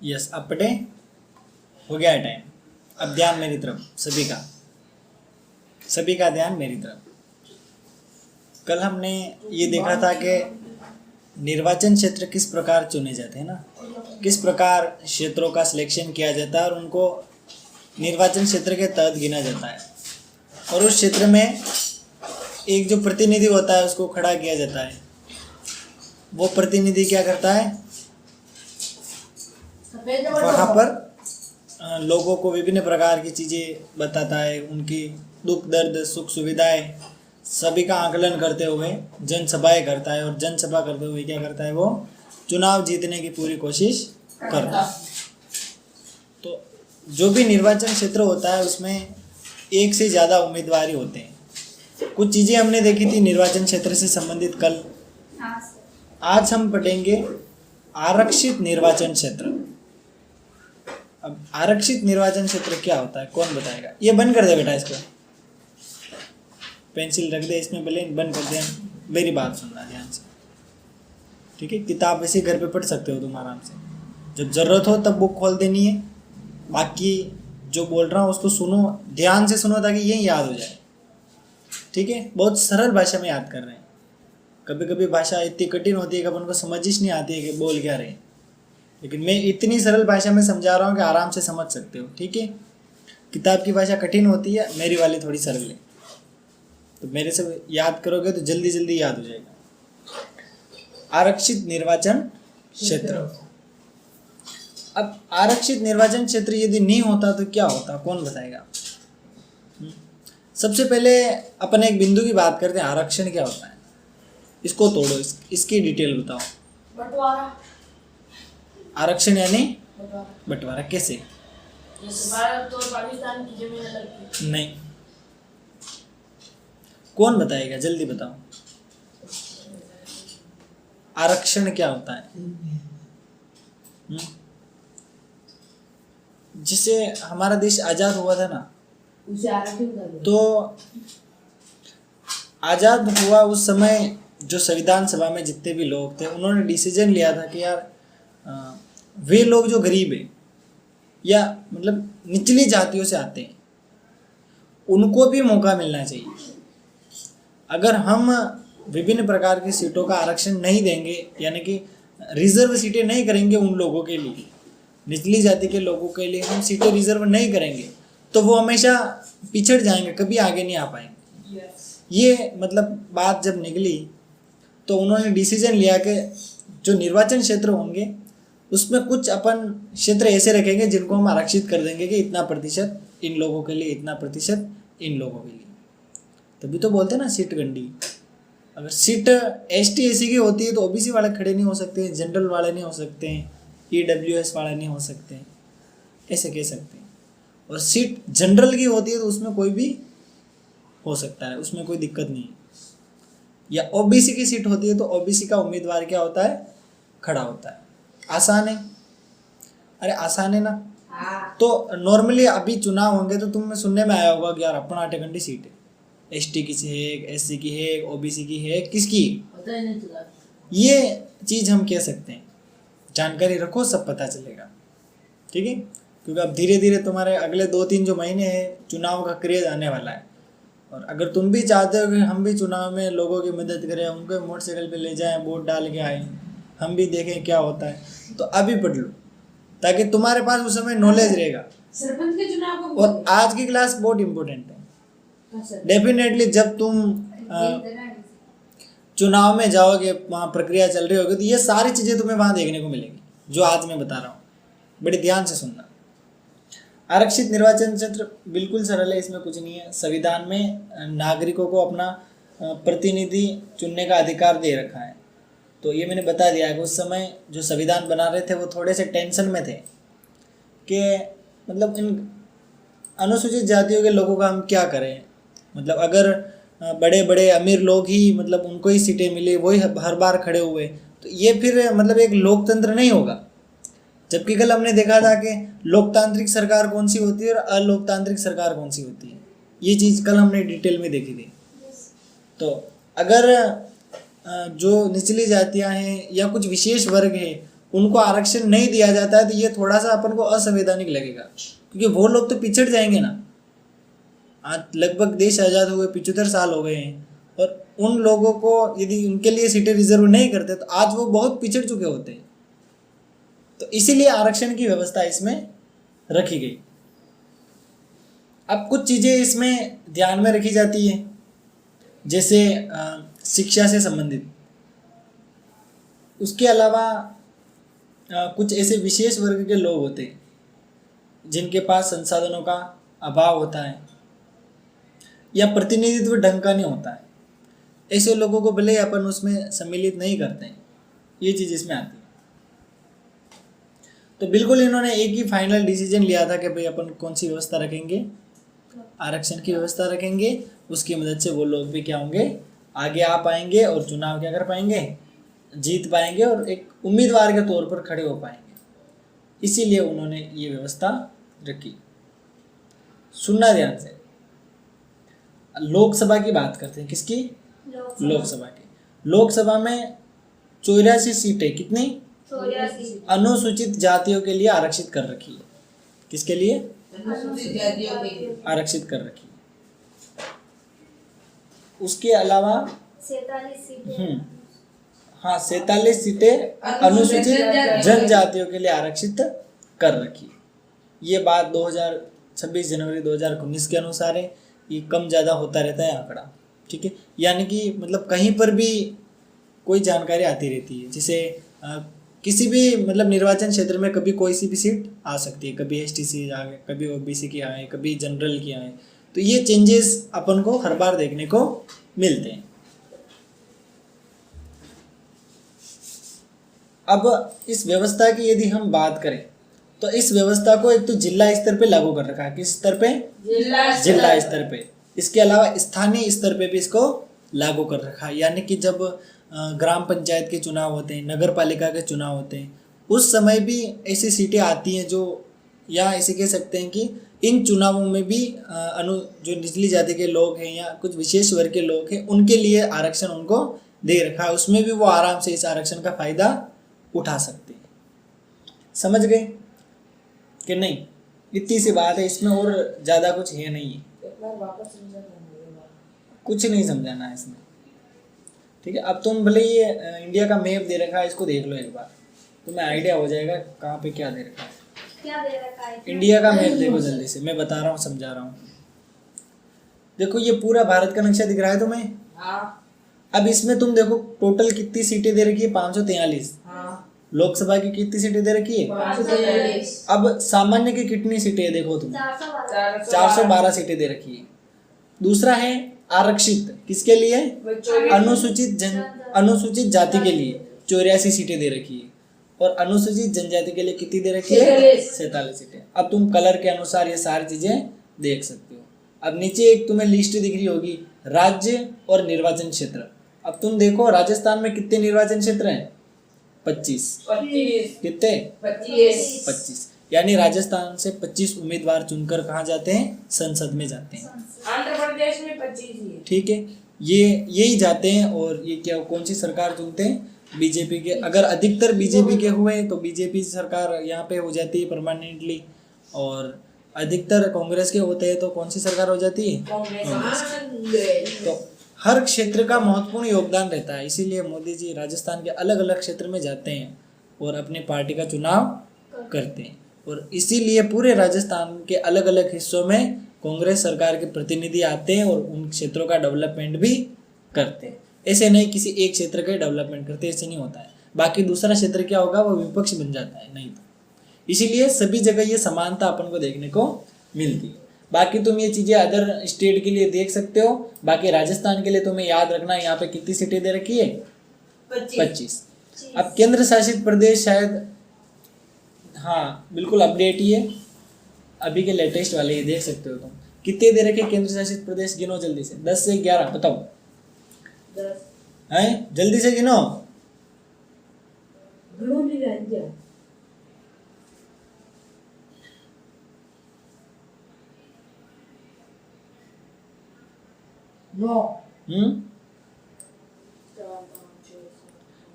Yes, अब पढ़े, हो गया है टाइम। अब ध्यान मेरी तरफ, सभी का ध्यान मेरी तरफ। कल हमने ये देखा था कि निर्वाचन क्षेत्र किस प्रकार चुने जाते हैं ना, किस प्रकार क्षेत्रों का सिलेक्शन किया जाता है और उनको निर्वाचन क्षेत्र के तहत गिना जाता है। और उस क्षेत्र में एक जो प्रतिनिधि होता है उसको खड़ा किया जाता है। वो प्रतिनिधि क्या करता है, वहाँ पर लोगों को विभिन्न प्रकार की चीज़ें बताता है, उनकी दुख दर्द सुख सुविधाएं सभी का आकलन करते हुए जनसभाएं करता है। और जनसभा करते हुए क्या करता है, वो चुनाव जीतने की पूरी कोशिश करता है। तो जो भी निर्वाचन क्षेत्र होता है उसमें एक से ज़्यादा उम्मीदवार होते हैं। कुछ चीज़ें हमने देखी थी निर्वाचन क्षेत्र से संबंधित कल। आज हम पढ़ेंगे आरक्षित निर्वाचन क्षेत्र। अब आरक्षित निर्वाचन क्षेत्र क्या होता है, कौन बताएगा? ये बंद कर दे बेटा, इसको पेंसिल रख दे इसमें, भले बंद कर दे। मेरी बात सुनना ध्यान से, ठीक है? किताब वैसे घर पे पढ़ सकते हो तुम आराम से, जब ज़रूरत हो तब बुक खोल देनी है। बाकी जो बोल रहा हूँ उसको सुनो, ध्यान से सुनो ताकि ये याद हो जाए, ठीक है? बहुत सरल भाषा में याद कर रहे हैं। कभी कभी भाषा इतनी कठिन होती है कि अपन को समझ ही नहीं आती है कि बोल क्या रहे हैं, लेकिन मैं इतनी सरल भाषा में समझा रहा हूँ कि आराम से समझ सकते हो, ठीक है? किताब की भाषा कठिन होती है, मेरी वाली थोड़ी सरल है, तो मेरे से याद करोगे तो जल्दी जल्दी याद हो जाएगा। आरक्षित निर्वाचन क्षेत्र। अब आरक्षित निर्वाचन क्षेत्र यदि नहीं होता तो क्या होता, कौन बताएगा? सबसे पहले अपन एक बिंदु की बात करते हैं, आरक्षण क्या होता है, इसको तोड़ो, इसकी डिटेल बताओ। बंटवारा। आरक्षण यानी बंटवारा। कैसे? जैसे भारत और पाकिस्तान की जमीन अलग थी। नहीं, कौन बताएगा, जल्दी बताओ। आरक्षण क्या होता है? जिसे हमारा देश आजाद हुआ था ना, उसे आरक्षण कर दो। तो आजाद हुआ उस समय जो संविधान सभा में जितने भी लोग थे उन्होंने डिसीजन लिया था कि यार वे लोग जो गरीब है या मतलब निचली जातियों से आते हैं उनको भी मौका मिलना चाहिए। अगर हम विभिन्न प्रकार की सीटों का आरक्षण नहीं देंगे, यानी कि रिजर्व सीटें नहीं करेंगे उन लोगों के लिए, निचली जाति के लोगों के लिए हम सीटें रिजर्व नहीं करेंगे, तो वो हमेशा पिछड़ जाएंगे, कभी आगे नहीं आ पाएंगे। ये मतलब बात जब निकली तो उन्होंने डिसीजन लिया कि जो निर्वाचन क्षेत्र होंगे उसमें कुछ अपन क्षेत्र ऐसे रखेंगे जिनको हम आरक्षित कर देंगे कि इतना प्रतिशत इन लोगों के लिए, इतना प्रतिशत इन लोगों के लिए। तभी तो बोलते हैं ना सीट गंडी। अगर सीट ST SC की होती है तो OBC वाले खड़े नहीं हो सकते, जनरल वाले नहीं हो सकते हैं, EWS वाले नहीं हो सकते हैं, ऐसे कह सकते हैं। और सीट जनरल की होती है तो उसमें कोई भी हो सकता है, उसमें कोई दिक्कत नहीं है। या OBC की सीट होती है तो OBC का उम्मीदवार क्या होता है, खड़ा होता है। आसान है, अरे आसान है ना। तो नॉर्मली अभी चुनाव होंगे तो तुम्हें सुनने में आया होगा कि यार अपना 8 घंटे सीट है, ST की है, SC की है, OBC की है, किसकी, पता ही नहीं चला। ये चीज़ हम कह सकते हैं। जानकारी रखो, सब पता चलेगा, ठीक है? क्योंकि अब धीरे धीरे तुम्हारे अगले 2-3 जो महीने हैं चुनाव का क्रेज आने वाला है। और अगर तुम भी चाहते हो कि हम भी चुनाव में लोगों की मदद करें, उनको मोटरसाइकिल पे ले जाएं, वोट डाल के आए, हम भी देखें क्या होता है, तो अभी पढ़ लो ताकि तुम्हारे पास उस समय नॉलेज रहेगा। सरपंच के चुनाव को और आज की क्लास बहुत इंपॉर्टेंट है। डेफिनेटली जब तुम चुनाव में जाओगे, वहाँ प्रक्रिया चल रही होगी, तो ये सारी चीज़ें तुम्हें वहाँ देखने को मिलेंगी जो आज मैं बता रहा हूँ। बड़े ध्यान से सुनना। आरक्षित निर्वाचन क्षेत्र बिल्कुल सरल है, इसमें कुछ नहीं है। संविधान में नागरिकों को अपना प्रतिनिधि चुनने का अधिकार दे रखा है। तो ये मैंने बता दिया है कि उस समय जो संविधान बना रहे थे वो थोड़े से टेंशन में थे कि मतलब इन अनुसूचित जातियों के लोगों का हम क्या करें। मतलब अगर बड़े बड़े अमीर लोग ही मतलब उनको ही सीटें मिली, वही हर बार खड़े हुए, तो ये फिर मतलब एक लोकतंत्र नहीं होगा। जबकि कल हमने देखा था कि लोकतांत्रिक सरकार कौन सी होती है और अलोकतांत्रिक सरकार कौन सी होती है। ये चीज़ कल हमने डिटेल में देखी थी। तो अगर जो निचली जातियां हैं या कुछ विशेष वर्ग है उनको आरक्षण नहीं दिया जाता है तो ये थोड़ा सा अपन को असंवैधानिक लगेगा, क्योंकि वो लोग तो पिछड़ जाएंगे ना। आज लगभग देश आज़ाद हुए 75 साल हो गए हैं, और उन लोगों को यदि उनके लिए सीटें रिजर्व नहीं करते तो आज वो बहुत पिछड़ चुके होते हैं। तो इसीलिए आरक्षण की व्यवस्था इसमें रखी गई। अब कुछ चीज़ें इसमें ध्यान में रखी जाती है, जैसे शिक्षा से संबंधित। उसके अलावा कुछ ऐसे विशेष वर्ग के लोग होते हैं जिनके पास संसाधनों का अभाव होता है या प्रतिनिधित्व ढंग का नहीं होता है, ऐसे लोगों को भले अपन उसमें सम्मिलित नहीं करते हैं, ये चीज़ इसमें आती है। तो बिल्कुल इन्होंने एक ही फाइनल डिसीजन लिया था कि भाई अपन कौन सी व्यवस्था रखेंगे, आरक्षण की व्यवस्था रखेंगे। उसकी मदद से वो लोग भी क्या होंगे, आगे आ पाएंगे और चुनाव क्या कर पाएंगे, जीत पाएंगे और एक उम्मीदवार के तौर पर खड़े हो पाएंगे। इसीलिए उन्होंने ये व्यवस्था रखी। सुनना ध्यान से। लोकसभा की बात करते हैं, किसकी, लोकसभा की। लोकसभा में 84 सीटें, कितनी, 84 अनुसूचित जातियों के लिए आरक्षित कर रखी है। किसके लिए अनुसूचित जातियों के लिए आरक्षित कर रखी है। उसके अलावा 47 सीटें हाँ 47 सीटें अनुसूचित जनजातियों के लिए आरक्षित कर रखी है। ये बात 26 जनवरी 2019 के अनुसार है। ये कम ज़्यादा होता रहता है आंकड़ा, ठीक है। यानी कि मतलब कहीं पर भी कोई जानकारी आती रहती है, जैसे किसी भी मतलब निर्वाचन क्षेत्र में कभी कोई सी भी सीट आ सकती है, कभी एसटीसी आ गए, कभी ओबीसी की आए, कभी जनरल की आए। तो ये चेंजेस अपन को हर बार देखने को मिलते हैं। अब इस व्यवस्था की यदि हम बात करें तो इस व्यवस्था को एक तो जिला स्तर पे लागू कर रखा है। किस स्तर पे, जिला स्तर पे। इसके अलावा स्थानीय स्तर पे भी इसको लागू कर रखा है। यानी कि जब ग्राम पंचायत के चुनाव होते हैं, नगर पालिका के चुनाव होते हैं, उस समय भी ऐसी सीटें आती हैं जो, या ऐसे कह सकते हैं कि इन चुनावों में भी जो निचली जाति के लोग हैं या कुछ विशेष वर्ग के लोग हैं, उनके लिए आरक्षण उनको दे रखा है। उसमें भी वो आराम से इस आरक्षण का फायदा उठा सकते हैं। समझ गए कि नहीं? इतनी सी बात है, इसमें और ज़्यादा कुछ है नहीं है, कुछ नहीं समझाना है इसमें, ठीक है। अब तुम भले ये इंडिया का मैप दे रखा है, इसको देख लो एक बार, तुम्हें आइडिया हो जाएगा कहाँ पे क्या दे रखा है। क्या दे रखा है? इंडिया का मैप देखो जल्दी से, मैं बता रहा हूँ, समझा रहा हूँ। देखो ये पूरा भारत का नक्शा दिख रहा है तुम्हें। अब इसमें तुम देखो टोटल कितनी सीटें दे रखी है, 543। लोकसभा की कितनी सीटें दे रखी है, 543। अब सामान्य की कितनी सीटें है देखो तुम, 412 सीटें दे रखी है। दूसरा है आरक्षित, किसके लिए, अनुसूचित जाति के लिए 84 सीटें दे रखी है, और अनुसूचित जनजाति के लिए कितनी दे रखी है, 47 सीटें। अब तुम कलर के अनुसार ये सारी चीजें देख सकते हो। अब नीचे एक तुम्हें लिस्ट दिख रही होगी, राज्य और निर्वाचन क्षेत्र। अब तुम देखो राजस्थान में कितने निर्वाचन क्षेत्र हैं, 25। कितने, 25। यानी राजस्थान से 25 उम्मीदवार चुनकर कहाँ जाते हैं, संसद में जाते हैं। आंध्र प्रदेश में 25 ही है। ठीक है, ये यही जाते हैं। और ये क्या, कौन सी सरकार चुनते हैं, बीजेपी के। अगर अधिकतर बीजेपी के हुए तो बीजेपी सरकार यहाँ पे हो जाती है परमानेंटली, और अधिकतर कांग्रेस के होते हैं तो कौन सी सरकार हो जाती है, कांग्रेस। तो हर क्षेत्र का महत्वपूर्ण योगदान रहता है, इसीलिए मोदी जी राजस्थान के अलग अलग क्षेत्र में जाते हैं और अपनी पार्टी का चुनाव करते हैं। और इसीलिए पूरे राजस्थान के अलग अलग हिस्सों में कांग्रेस सरकार के प्रतिनिधि आते हैं और उन क्षेत्रों का डेवलपमेंट भी करते हैं। ऐसे नहीं किसी एक क्षेत्र का डेवलपमेंट करते, ऐसे नहीं होता है। बाकी दूसरा क्षेत्र क्या होगा, वो विपक्ष बन जाता है, नहीं तो। इसीलिए सभी जगह ये समानता अपन को देखने को मिलती है। बाकी तुम ये चीज़ें अदर स्टेट के लिए देख सकते हो। बाकी राजस्थान के लिए तुम्हें याद रखना है यहाँ पे कितनी सीटें दे रखी है, 25। अब केंद्र शासित प्रदेश शायद, हाँ बिल्कुल अपडेट ही है, अभी के लेटेस्ट वाले ये देख सकते हो तुम। कितने दे रखे केंद्र शासित प्रदेश, गिनो जल्दी से, 10 से 11 बताओ, 10 हैं जल्दी से गिनो।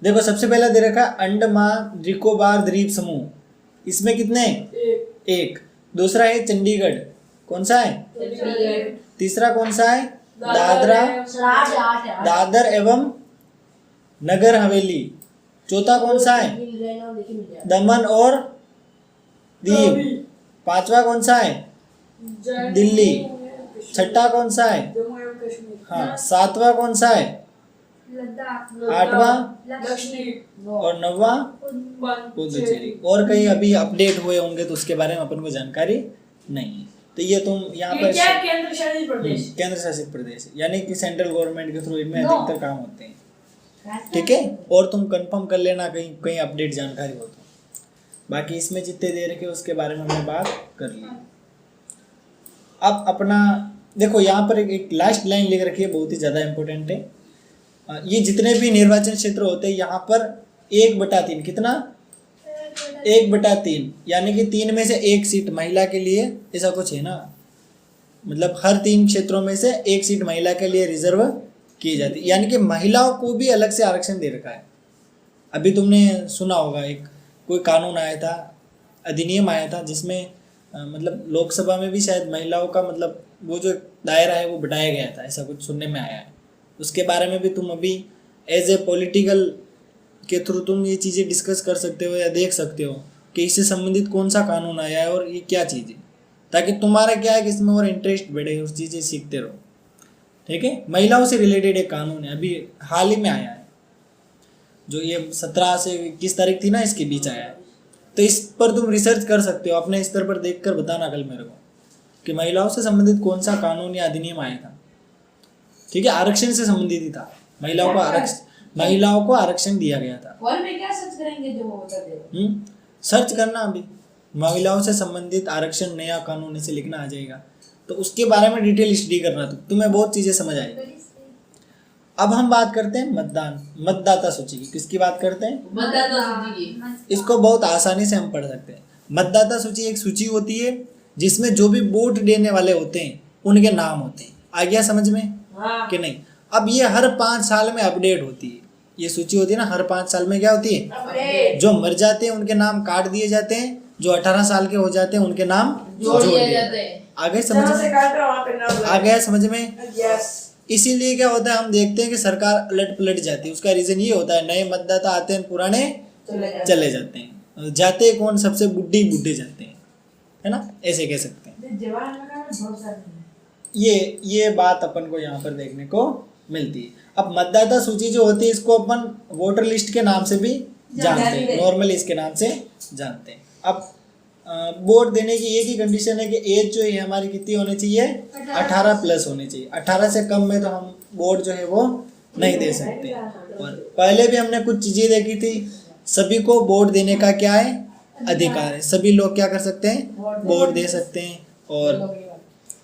देखो सबसे पहला दे रखा है अंडमान निकोबार द्वीप समूह, इसमें कितने? एक। दूसरा है चंडीगढ़, कौन सा है? चंडीगढ़। तीसरा कौन सा है? दादरा आठ दादर एवं नगर हवेली। चौथा कौन सा है? दमन और दीव। पांचवा कौन सा है? दिल्ली। छठा कौन सा है? जम्मू एवं कश्मीर। हाँ। सातवां कौन सा है? आठवां लक्षद्वीप और नौवां पुडुचेरी। और कहीं अभी अपडेट हुए होंगे तो उसके बारे में अपन को जानकारी नहीं है। तो ये तुम यहाँ पर क्या केंद्र शासित प्रदेश? केंद्र शासित प्रदेश यानी कि सेंट्रल गवर्नमेंट के थ्रू इनमें अधिकतर काम होते हैं, ठीक है। और तुम कंफर्म कर लेना कहीं कहीं अपडेट जानकारी हो तो। बाकी इसमें जितने दे रखे उसके बारे में हमने बात कर ली। अब अपना देखो यहाँ पर एक लास्ट लाइन लिख रखी है, बहुत ही ज़्यादा इंपॉर्टेंट है। ये जितने भी निर्वाचन क्षेत्र होते हैं यहाँ पर 1/3 कितना? 1/3 यानी कि 3 में से 1 सीट महिला के लिए, ऐसा कुछ है ना। मतलब हर 3 क्षेत्रों में से 1 सीट महिला के लिए रिजर्व की जाती है, यानी कि महिलाओं को भी अलग से आरक्षण दे रखा है। अभी तुमने सुना होगा एक कोई कानून आया था, अधिनियम आया था जिसमें मतलब लोकसभा में भी शायद महिलाओं का मतलब वो जो दायरा है वो बढ़ाया गया था, ऐसा कुछ सुनने में आया है। उसके बारे में भी तुम अभी एज ए पॉलिटिकल के थ्रू तुम ये चीज़ें डिस्कस कर सकते हो या देख सकते हो कि इससे संबंधित कौन सा कानून आया है और ये क्या चीज़ है, ताकि तुम्हारा क्या है कि इसमें और इंटरेस्ट बढ़े, उस चीज़ें सीखते रहो, ठीक है। महिलाओं से रिलेटेड एक कानून है, अभी हाल ही में आया है, जो ये 17 से 21 तारीख थी ना, इसके बीच आया है। तो इस पर तुम रिसर्च कर सकते हो, अपने स्तर पर देख कर बताना कल मेरे को कि महिलाओं से संबंधित कौन सा कानून या अधिनियम आया था, ठीक है। आरक्षण से संबंधित ही था, महिलाओं को आरक्षण दिया गया था। कॉल में क्या सर्च करेंगे जो वो बता दे? सर्च करना अभी, महिलाओं से संबंधित आरक्षण नया कानून ऐसे लिखना आ जाएगा, तो उसके बारे में डिटेल स्टडी करना, तो तुम्हें बहुत चीज़ें समझ आएगी। अब हम बात करते हैं मतदाता सूची की। किसकी बात करते हैं? मतदाता सूची की। इसको बहुत आसानी से हम पढ़ सकते हैं। मतदाता सूची एक सूची होती है जिसमें जो भी वोट देने वाले होते हैं उनके नाम होते हैं। आ गया समझ में कि नहीं? अब ये हर 5 साल में अपडेट होती है, ये सूची होती है ना, हर 5 साल में क्या होती है? जो मर जाते हैं उनके नाम काट दिए जाते हैं, जो 18 साल के हो जाते हैं उनके नाम जोड़ दिए जाते हैं। आ गए समझ में? आ गया समझ में? इसीलिए क्या होता है, हम देखते हैं कि सरकार अलट पलट जाती है। उसका रीजन ये होता है, नए मतदाता आते हैं, पुराने चले जाते हैं। जाते कौन? सबसे बुढ़े जाते हैं, है ना, ऐसे कह सकते हैं। ये बात अपन को यहाँ पर देखने को मिलती है। अब मतदाता सूची जो होती है इसको अपन वोटर लिस्ट के नाम से भी जानते हैं, नॉर्मल इसके नाम से जानते हैं। अब वोट देने की एक ही कंडीशन है कि एज जो है हमारी कितनी होनी चाहिए? 18 प्लस होनी चाहिए। 18 से कम में तो हम वोट जो है वो नहीं दे सकते। और पहले भी हमने कुछ चीज़ें देखी थी, सभी को वोट देने का क्या है? अधिकार है। सभी लोग क्या कर सकते हैं? वोट दे सकते हैं और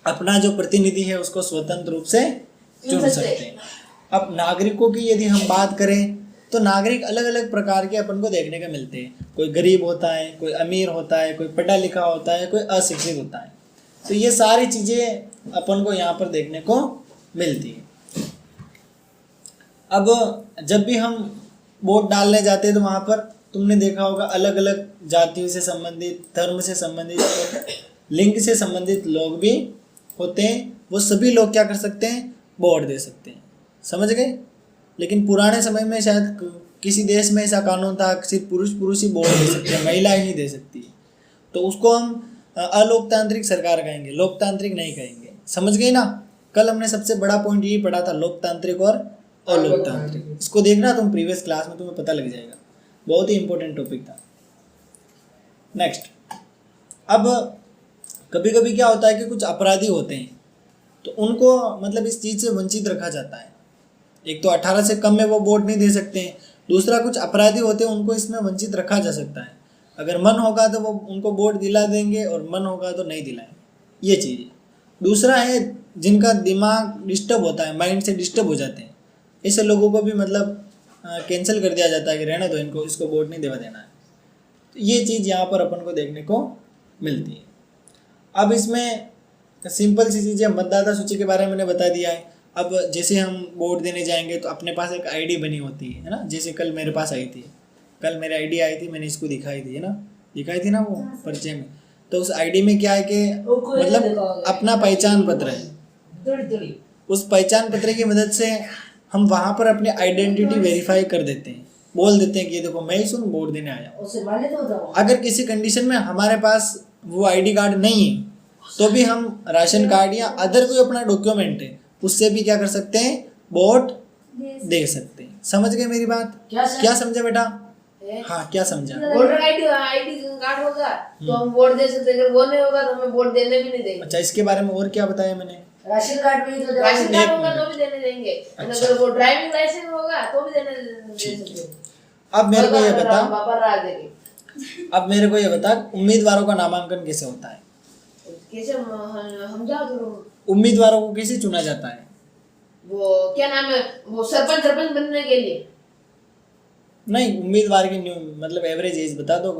अपना जो प्रतिनिधि है उसको स्वतंत्र रूप से चुन सकते हैं। अब नागरिकों की यदि हम बात करें तो नागरिक अलग अलग प्रकार के अपन को देखने को मिलते हैं। कोई गरीब होता है, कोई अमीर होता है, कोई पढ़ा लिखा होता है, कोई अशिक्षित होता है। तो ये सारी चीज़ें अपन को यहाँ पर देखने को मिलती है। अब जब भी हम वोट डालने जाते हैं तो वहाँ पर तुमने देखा होगा अलग अलग जातियों से संबंधित, धर्म से संबंधित और लिंग से संबंधित लोग भी होते हैं। वो सभी लोग क्या कर सकते हैं? वोट दे सकते हैं। समझ गए? लेकिन पुराने समय में शायद किसी देश में ऐसा कानून था कि सिर्फ पुरुष ही वोट दे सकते हैं, महिला ही नहीं दे सकती। तो उसको हम अलोकतांत्रिक सरकार कहेंगे, लोकतांत्रिक नहीं कहेंगे। समझ गए ना? कल हमने सबसे बड़ा पॉइंट यही पढ़ा था, लोकतांत्रिक और अलोकतांत्रिक। इसको देखना तुम प्रीवियस क्लास में, तुम्हें पता लग जाएगा। बहुत ही इंपॉर्टेंट टॉपिक था। नेक्स्ट, अब कभी कभी क्या होता है कि कुछ अपराधी होते हैं तो उनको मतलब इस चीज़ से वंचित रखा जाता है। एक तो 18 से कम में वो वोट नहीं दे सकते हैं, दूसरा कुछ अपराधी होते हैं उनको इसमें वंचित रखा जा सकता है। अगर मन होगा तो वो उनको वोट दिला देंगे और मन होगा तो नहीं दिलाएंगे, ये चीज़ है। दूसरा है जिनका दिमाग डिस्टर्ब होता है, माइंड से डिस्टर्ब हो जाते हैं, ऐसे लोगों को भी मतलब कैंसिल कर दिया जाता है कि रहने दो इनको, इसको वोट नहीं देवा देना है। तो ये चीज़ यहाँ पर अपन को देखने को मिलती है। अब इसमें सिंपल सी चीज़ें, मतदाता सूची के बारे में मैंने बता दिया है। अब जैसे हम वोट देने जाएंगे तो अपने पास एक आईडी बनी होती है ना, जैसे कल मेरे पास आई थी, कल मेरी आईडी आई थी, मैंने इसको दिखाई थी, है ना, दिखाई थी ना वो परिचय में। तो उस आईडी में क्या है कि मतलब अपना पहचान पत्र है, उस पहचान पत्र की मदद से हम वहाँ पर अपनी आइडेंटिटी वेरीफाई कर देते हैं, बोल देते हैं कि ये देखो मैं ही सुन वोट देने आया। अगर किसी कंडीशन में हमारे पास वो आईडी कार्ड नहीं है तो भी हम राशन कार्ड या अदर कोई अपना डॉक्यूमेंट है उससे भी क्या कर सकते हैं, वोट दे सकते हैं। समझ गए मेरी बात? क्या समझा बेटा? हाँ, क्या समझा? वोटर आईडी कार्ड होगा तो हम वोट दे सकते हैं, अगर वो नहीं होगा तो हमें वोट देने भी नहीं देंगे। अच्छा, इसके बारे में और क्या बताया मैंने? राशन कार्ड में तो राशन कार्ड होगा तो भी देने देंगे, अगर वो ड्राइविंग लाइसेंस होगा तो भी देने दे सकते। अब मेरे को ये बता, अब मेरे को ये बता, उम्मीदवारों का नामांकन कैसे होता है? कैसे हम जाओ तो उम्मीदवारों को कैसे चुना जाता है? वो क्या नाम है, वो सरपंच बनने के लिए नहीं, उम्मीदवार की मतलब एवरेज एज बता दो,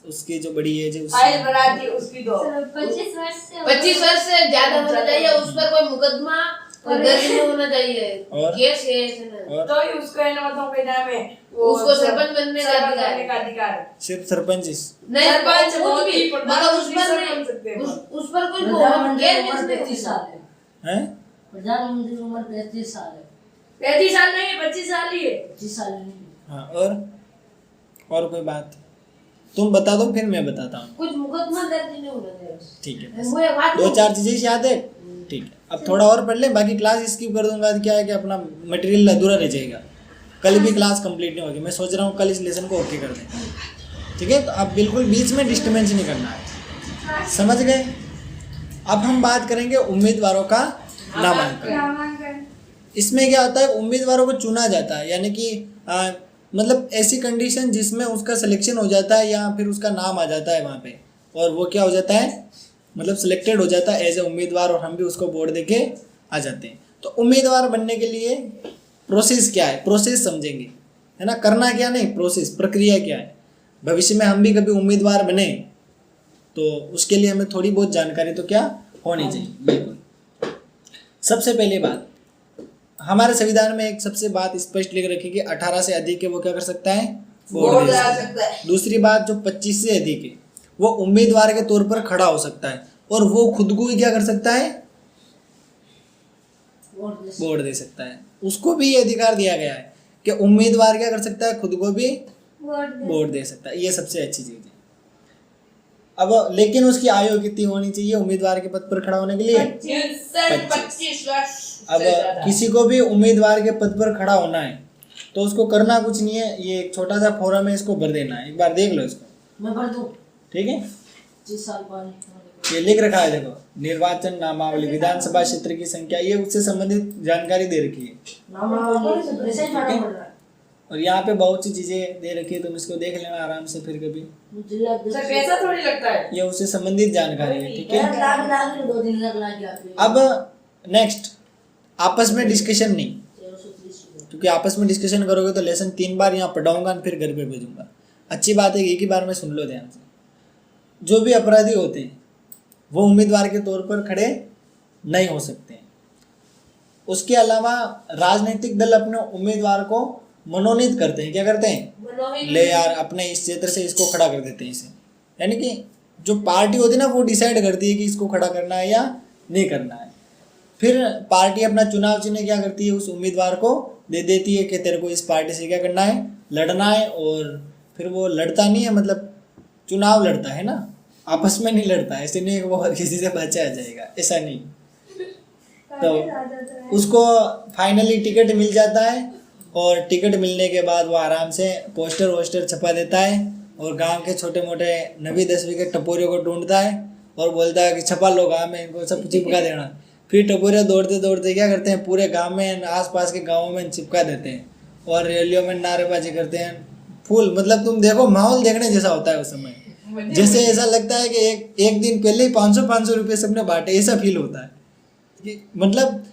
उसकी जो बड़ी एज है फाइल बनाती उसकी दो 25 वर्ष से ज्यादा होना चाहिए, उस पर कोई मुकदमा दर्ज नहीं होना चाहिए, केस है तो ही उसको है ना, मतलब क्या नाम है, उसको सरपंच बनने का अधिकार। सिर्फ सरपंच नहीं, सरपंच वो भी मतलब उस पर बन सकते हैं। उस पर कोई प्रधानमंत्री उम्र 35 साल है, हैं? प्रधानमंत्री उम्र 35 साल है। 35 साल नहीं, 25 साल ही है, 25 साल नहीं। हाँ, और कोई बात तुम बता दो फिर मैं बताता हूँ। कुछ मुकदमा दर्ज नहीं होना चाहिए। ठीक है, 2-4 चीजें याद है। ठीक है, अब थोड़ा और पढ़ ले, बाकी क्लास स्किप कर दूंगा। क्या है कि अपना मटेरियल अधूरा रह जाएगा, कल भी क्लास कंप्लीट नहीं होगी। मैं सोच रहा हूँ कल इस लेसन को ओके कर दें, ठीक है? तो अब बिल्कुल बीच में डिस्टर्बेंस नहीं करना है, समझ गए? अब हम बात करेंगे उम्मीदवारों का नामांकन। इसमें क्या होता है, उम्मीदवारों को चुना जाता है, यानी कि मतलब ऐसी कंडीशन जिसमें उसका सिलेक्शन हो जाता है या फिर उसका नाम आ जाता है वहाँ पे, और वो क्या हो जाता है, मतलब सिलेक्टेड हो जाता है एज ए उम्मीदवार, और हम भी उसको वोट देके आ जाते हैं। तो उम्मीदवार बनने के लिए प्रोसेस क्या है, प्रोसेस समझेंगे, है ना? करना क्या नहीं, प्रोसेस, प्रक्रिया क्या है। भविष्य में हम भी कभी उम्मीदवार बने तो उसके लिए हमें थोड़ी बहुत जानकारी तो क्या होनी चाहिए। बिल्कुल, सबसे पहली बात, हमारे संविधान में एक सबसे बात स्पष्ट लिख रखी कि 18 से अधिक है वो क्या कर सकता है, वोट दे सकता है। दूसरी बात, जो 25 से अधिक है वो उम्मीदवार के तौर पर खड़ा हो सकता है, और वो खुद को ही क्या कर सकता है, वोट दे सकता है। उसको भी ये अधिकार दिया गया है कि उम्मीदवार क्या कर सकता है, खुद को भी वोट दे सकता है। ये सबसे अच्छी चीज है। अब लेकिन उसकी आयु कितनी होनी चाहिए उम्मीदवार के पद पर खड़ा होने के लिए? 25 वर्ष। अब किसी को भी उम्मीदवार के पद पर खड़ा होना है तो उसको करना कुछ नहीं है, ये एक छोटा सा फॉर्म है, इसको भर देना है। एक बार देख लो इसको, मैं भर दूं, ठीक है? 25 साल बाद ये लिख रखा है, देखो, निर्वाचन नामावली, विधानसभा क्षेत्र की संख्या, ये उससे संबंधित जानकारी दे रखी है। और यहाँ पे बहुत सी चीजें दे रखी है, तुम इसको देख लेना आराम से फिर कभी, पैसा थोड़ी लगता है, ये उससे संबंधित जानकारी है, ठीक है? लाख 2 दिन लग। अब नेक्स्ट, आपस में डिस्कशन नहीं, क्योंकि आपस में डिस्कशन करोगे तो लेसन 3 बार यहाँ पढ़ाऊंगा फिर घर पे भेजूंगा। अच्छी बात है, एक ही बार में सुन लो ध्यान से। जो भी अपराधी होते हैं वो उम्मीदवार के तौर पर खड़े नहीं हो सकते हैं। उसके अलावा राजनीतिक दल अपने उम्मीदवार को मनोनीत करते हैं। क्या करते हैं, ले यार अपने इस क्षेत्र से इसको खड़ा कर देते हैं इसे, यानी कि जो पार्टी होती है ना वो डिसाइड करती है कि इसको खड़ा करना है या नहीं करना है। फिर पार्टी अपना चुनाव चिन्ह क्या करती है, उस उम्मीदवार को दे देती है कि तेरे को इस पार्टी से क्या करना है, लड़ना है। और फिर वो लड़ता नहीं है, मतलब चुनाव लड़ता है ना, आपस में नहीं लड़ता। ऐसे नहीं वो हर किसी से बचा जाएगा, ऐसा नहीं। तो उसको फाइनली टिकट मिल जाता है, और टिकट मिलने के बाद वो आराम से पोस्टर वोस्टर छपा देता है, और गांव के छोटे मोटे 9वीं-10वीं के टपोरियों को ढूंढता है और बोलता है कि छपा लो गाँव में, इनको सब चिपका देना। फिर टपोरिया दौड़ते दौड़ते क्या करते हैं, पूरे गांव में, आसपास के गांवों में चिपका देते हैं, और रैलियों में नारेबाजी करते हैं। फुल मतलब तुम देखो, माहौल देखने जैसा होता है उस समय, जैसे ऐसा लगता है कि एक दिन पहले ही 500 रुपये सबने बांटे, ऐसा फील होता है कि मतलब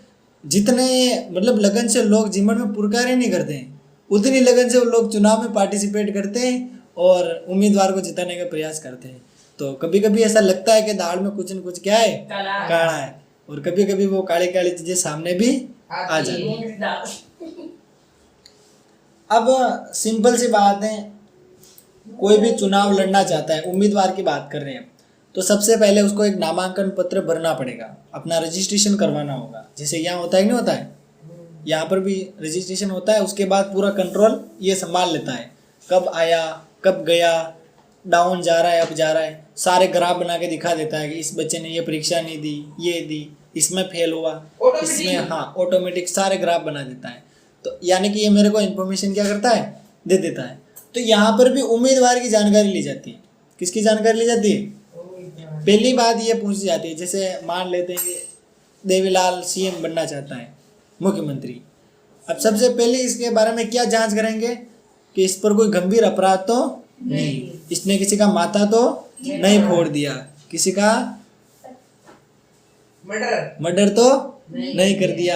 जितने मतलब लगन से लोग जीवन में पुरकारे नहीं करते हैं, उतनी लगन से वो लोग चुनाव में पार्टिसिपेट करते हैं और उम्मीदवार को जिताने का प्रयास करते हैं। तो कभी कभी ऐसा लगता है कि दाल में कुछ न कुछ क्या है, काला है, और कभी कभी वो काली काली चीजें सामने भी आ जाती है। अब सिंपल सी बात है, कोई भी चुनाव लड़ना चाहता है, उम्मीदवार की बात कर रहे हैं, तो सबसे पहले उसको एक नामांकन पत्र भरना पड़ेगा, अपना रजिस्ट्रेशन करवाना होगा। जैसे यहाँ होता है कि नहीं होता है, यहाँ पर भी रजिस्ट्रेशन होता है। उसके बाद पूरा कंट्रोल ये संभाल लेता है, कब आया कब गया, डाउन जा रहा है अप जा रहा है, सारे ग्राफ बना के दिखा देता है कि इस बच्चे ने ये परीक्षा नहीं दी, ये दी, इसमें फेल हुआ, इसमें, हाँ ऑटोमेटिक सारे ग्राफ बना देता है। तो यानी कि ये मेरे को इन्फॉर्मेशन क्या करता है, दे देता है। तो यहाँ पर भी उम्मीदवार की जानकारी ली जाती है। किसकी जानकारी ली जाती है? पहली बात ये पूछी जाती है, जैसे मान लेते हैं कि देवीलाल सीएम बनना चाहता है, मुख्यमंत्री। अब सबसे पहले इसके बारे में क्या जांच करेंगे कि इस पर कोई गंभीर अपराध तो नहीं, इसने किसी का माथा तो नहीं फोड़ दिया, किसी का मर्डर तो नहीं कर दिया,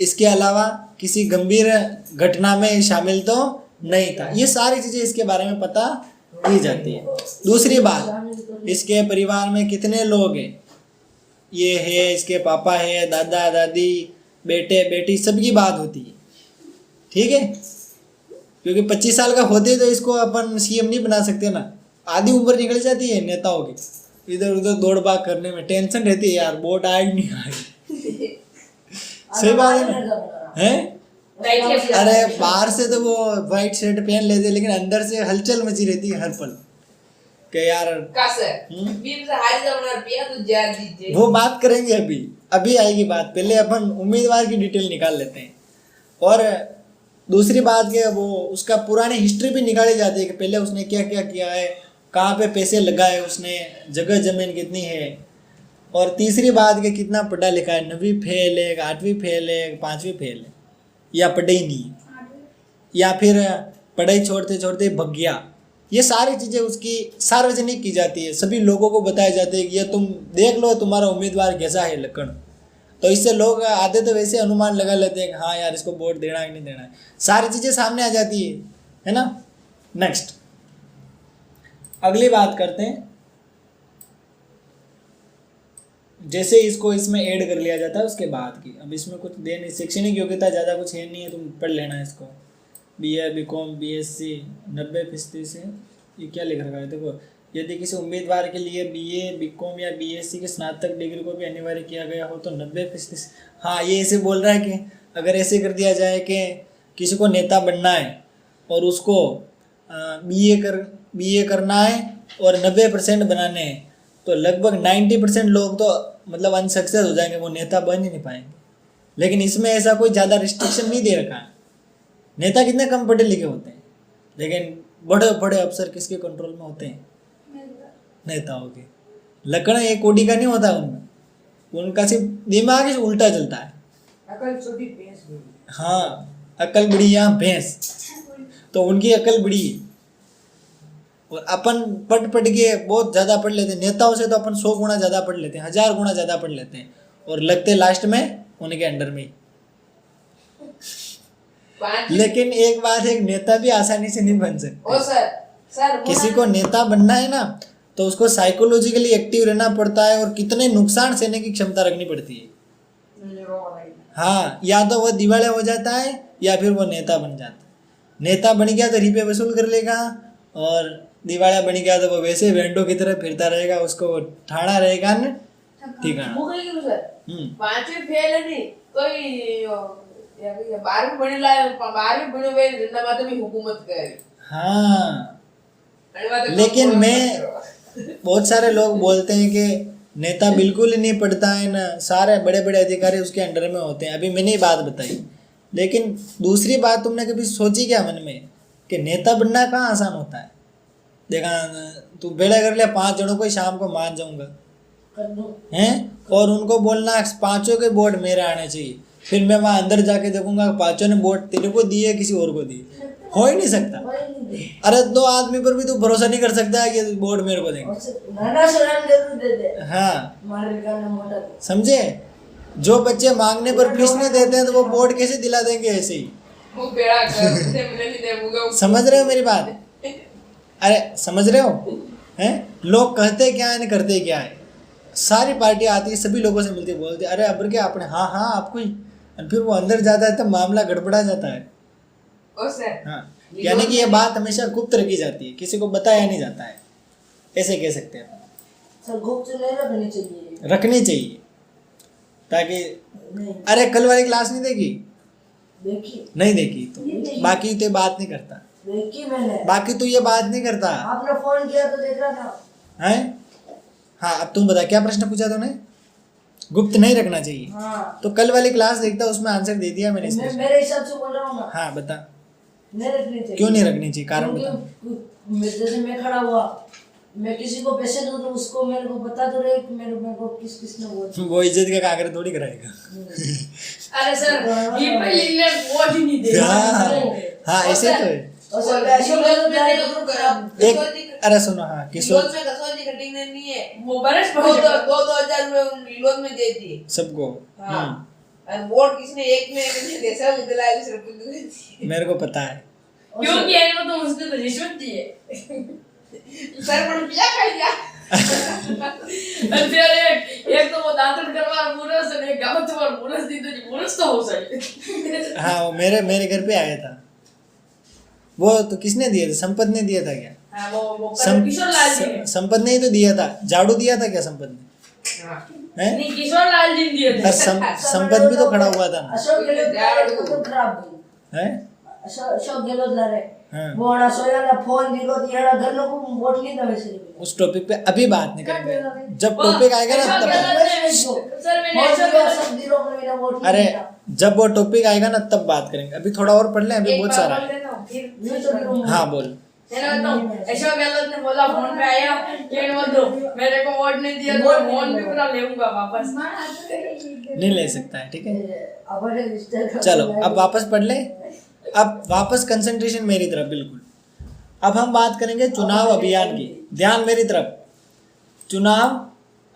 इसके अलावा किसी गंभीर घटना में शामिल तो नहीं था। ये सारी चीजें इसके बारे में पता की जाती है। दूसरी बात, इसके परिवार में कितने लोग हैं, ये है, इसके पापा है, दादा दादी, बेटे बेटी, सबकी बात होती है। ठीक है, क्योंकि 25 साल का होते तो इसको अपन सीएम नहीं बना सकते ना, आधी उम्र निकल जाती है नेताओं की, इधर उधर दौड़ भाग करने में टेंशन रहती है, यार वोट आएगी नहीं आएगी। सही बात है ना, हैं? अरे बाहर से तो वो व्हाइट शर्ट पहन लेते, लेकिन अंदर से हलचल मची रहती है हर पल के यार। वो बात करेंगे, अभी आएगी बात, पहले अपन उम्मीदवार की डिटेल निकाल लेते हैं। और दूसरी बात के वो उसका पुरानी हिस्ट्री भी निकाली जाती है कि पहले उसने क्या क्या किया है, कहाँ पे पैसे लगाए उसने, जगह जमीन कितनी है। और तीसरी बात के कितना पढ़ा लिखा है, 9वीं फेल है, 8वीं फेल है, 5वीं फेल है, या पढ़े ही नहीं, या फिर पढ़ाई छोड़ते छोड़ते भग गया। ये सारी चीज़ें उसकी सार्वजनिक की जाती है, सभी लोगों को बताया जाता है कि ये तुम देख लो तुम्हारा उम्मीदवार कैसा है लक्षण। तो इससे लोग आधे तो वैसे अनुमान लगा लेते हैं कि हाँ यार इसको वोट देना है कि नहीं देना है, सारी चीज़ें सामने आ जाती है ना। नेक्स्ट अगली बात करते हैं, जैसे इसको इसमें ऐड कर लिया जाता है उसके बाद की। अब इसमें कुछ दे नहीं, शैक्षणिक योग्यता ज़्यादा कुछ है नहीं है, तुम पढ़ लेना है इसको। BA BCom BSc 90% से, ये क्या लिख रखा है देखो, यदि किसी उम्मीदवार के लिए BA BCom या BSc के स्नातक डिग्री को भी अनिवार्य किया गया हो तो 90%। हाँ, ये ऐसे बोल रहा है कि अगर ऐसे कर दिया जाए कि किसी को नेता बनना है और उसको BA करना है और 90% बनाने हैं, तो लगभग 90% लोग तो मतलब अनसक्सेस हो जाएंगे, वो नेता बन ही नहीं पाएंगे। लेकिन इसमें ऐसा कोई ज़्यादा रिस्ट्रिक्शन नहीं दे रखा है। नेता कितने कम पढ़े लिखे होते हैं, लेकिन बड़े बड़े अफसर किसके कंट्रोल में होते हैं? नेताओं के। लकड़ एक कोड़ी का नहीं होता उनमें, उनका सिर्फ दिमाग ही उल्टा चलता है। अकल छोटी भैंस बड़ी। हाँ, अकल बड़ी या भैंस, तो उनकी अकल बड़ी है। और अपन पढ़ के बहुत ज़्यादा पढ़ लेते हैं, नेताओं से तो अपन 100 गुना ज़्यादा पढ़ लेते हैं, 1000 गुना ज़्यादा पढ़ लेते हैं, और लगते लास्ट में उनके अंडर में। लेकिन एक बात, एक नेता भी आसानी से नहीं बन सकते। किसी को नेता बनना है ना, तो उसको साइकोलॉजिकली एक्टिव रहना पड़ता है और कितने नुकसान सहने की क्षमता रखनी पड़ती है। हाँ, या तो वो दिवालिया हो जाता है या फिर वो नेता बन जाता है। नेता बन गया तो रुपये वसूल कर लेगा, और दिवालिया बन गया तो वो वैसे वेंडो की तरह फिरता रहेगा, उसको ठाड़ा रहेगा न ठीक है। 5वीं फेल नहीं कोई 12वीं बनी लाए, 12वीं बनी वे जिंदा बात भी हुकूमत करे। हाँ, लेकिन मैं बहुत सारे लोग बोलते हैं कि नेता बिल्कुल ही नहीं पढ़ता है ना, सारे बड़े बड़े अधिकारी उसके अंडर में होते हैं। अभी मैंने ही बात बताई, लेकिन दूसरी बात तुमने कभी सोची क्या मन में कि नेता बनना कहाँ आसान होता है? देखा तू बेड़ा कर लिया 5 जनों को शाम को मान जाऊंगा हैं, और उनको बोलना 5 के वोट मेरे आने चाहिए, फिर मैं वहाँ अंदर जाके देखूंगा 5 ने वोट तेरे को दिए किसी और को दिए, हो ही नहीं सकता। अरे 2 आदमी पर भी तू भरोसा नहीं कर सकता कि वोट मेरे को देंगे। हाँ, समझे? जो बच्चे मांगने पर फीस नहीं देते हैं तो वो वोट कैसे दिला देंगे ऐसे ही? समझ रहे हो मेरी बात? अरे समझ रहे हो हैं? लोग कहते क्या है, करते क्या है। सारी पार्टियां आती है, सभी लोगों से मिलती है, बोलती है अरे अबर क्या आपने, हाँ हाँ आपको ही, और फिर वो अंदर जाता है तो मामला गड़बड़ा जाता है। हाँ, यानी कि ये बात हमेशा गुप्त रखी जाती है, किसी को बताया नहीं जाता है, ऐसे कह सकते हैं। सर गुप्त नहीं रखनी चाहिए, रखनी चाहिए ताकि नहीं अरे कल वाली क्लास नहीं देखी, देखी नहीं देखी तो बाकी तो ये बात नहीं करता, देखी मैंने, बाकी तो ये बात नहीं करता आपने फोन किया तो देख रहा था। है। हाँ अब तुम बता क्या प्रश्न पूछा तूने? गुप्त नहीं रखना चाहिए। हाँ तो कल वाली क्लास देखता, उसमें आंसर दे दिया मैंने इस मैं प्रश्न। मेरे हिसाब से बोल रहा हूँ ना, हाँ बता नहीं रखनी चाहिए। क्यों नहीं रखनी चाहिए, कारण बता। क्योंकि जैसे मैं खड़ा हुआ, मैं किसी को पैसे दूं तो उसको मेरे को बता तो रहे कि मेरे को किस किसने बोला। वो इज्जत का कागज थोड़ी कराएगा। अरे सर ये पे लिखने वोट ही नहीं दे। हाँ ऐसे तो है। और सर पैसे विनोद में नहीं करूँ खराब। एक अरे सुनो, हाँ किशोर विनोद में कसौटी कटिंग नहीं है, वो बरस दो 2000 रुपए उन विनोद में दे दिए सबको। हाँ। और वोट किसने एक में नहीं दे, सब दिलाए दूसरे को दे दिए। मेरे को पता है क्योंकि इनको तो उसने तो रिश्वत दी है। सर पर पिया खा लिया। फिर एक तो वो दांतन करवा मुरस और एक गावत और मुरस दी तो जी मुरस तो हो सकती। हाँ वो मेरे घर पे आया था। वो तो किसने दिया था? संपत ने दिया था क्या? हाँ वो किशोर लाल जी ने। संपत ने ही तो दिया था। झाड़ू दिया था क्या संपत ने? हैं? नहीं किशोर लाल जी ने दिए थे। संपत भी तो खड़ा हुआ था ना। अशोक गहलोत तो खराब गई। हैं? अशोक गहलोत ला रहे। हाँ। वो ना सोया ना फोन दिलो दिया घर लोग को वोट नहीं था वैसे। उस टॉपिक पे अभी बात नहीं करेंगे, जब टॉपिक आएगा ना तब। सर मैंने अशोक गहलोत सब दिनों को मेरा वोट नहीं अरे दिया। जब वो टॉपिक आएगा ना तब बात करेंगे, अभी थोड़ा और पढ़ लें, अभी बहुत सारा है। मैं तो करूंगा। हाँ बोल। अशोक गहलोत ने बोला फोन पे आया कि बोल दो मेरे को वोट नहीं दिया तो फोन भी पूरा लेऊंगा वापस। नहीं ले सकता है, ठीक है अब चलो अब वापस पढ़ ले। अब वापस कंसंट्रेशन मेरी तरफ बिल्कुल। अब हम बात करेंगे चुनाव अभियान की, ध्यान मेरी तरफ, चुनाव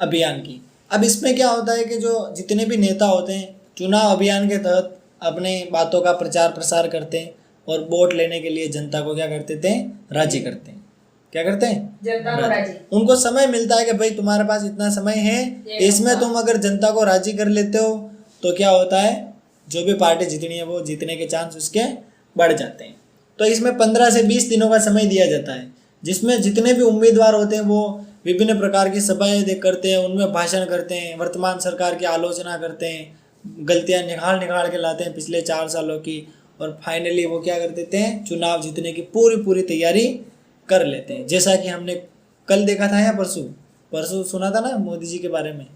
अभियान की। अब इसमें क्या होता है कि जो जितने भी नेता होते हैं चुनाव अभियान के तहत अपने बातों का प्रचार प्रसार करते हैं और वोट लेने के लिए जनता को क्या करते थे? राजी करते हैं। क्या करते हैं? जनता को राजी। उनको समय मिलता है कि भाई तुम्हारे पास इतना समय है, इसमें तुम अगर जनता को राजी कर लेते हो तो क्या होता है, जो भी पार्टी जितनी है वो जीतने के चांस उसके बढ़ जाते हैं। तो इसमें 15 से 20 दिनों का समय दिया जाता है, जिसमें जितने भी उम्मीदवार होते हैं वो विभिन्न प्रकार की सभाएं करते हैं, उनमें भाषण करते हैं, वर्तमान सरकार की आलोचना करते हैं, गलतियां निकाल के लाते हैं पिछले 4 सालों की, और फाइनली वो क्या कर देते हैं? चुनाव जीतने की पूरी तैयारी कर लेते हैं। जैसा कि हमने कल देखा था या परसों सुना था ना मोदी जी के बारे में,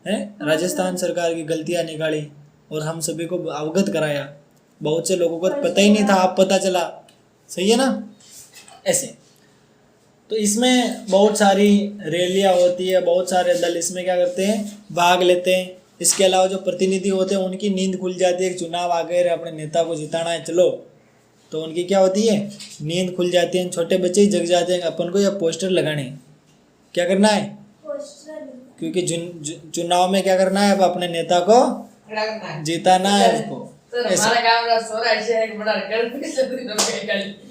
है राजस्थान सरकार की गलतियां निकाली और हम सभी को अवगत कराया। बहुत से लोगों को पता ही नहीं था, अब पता चला। सही है ना? ऐसे तो इसमें बहुत सारी रैलियां होती है, बहुत सारे दल इसमें क्या करते हैं? भाग लेते हैं। इसके अलावा जो प्रतिनिधि होते हैं उनकी नींद खुल जाती है, चुनाव आ गए, अपने नेता को जिताना है चलो, तो उनकी क्या होती है? नींद खुल जाती है। छोटे बच्चे ही जग जाते हैं, अपन को यह पोस्टर लगाने हैं, क्या करना है? क्योंकि चुनाव में क्या करना है? अब अपने नेता को जिताना है उसको।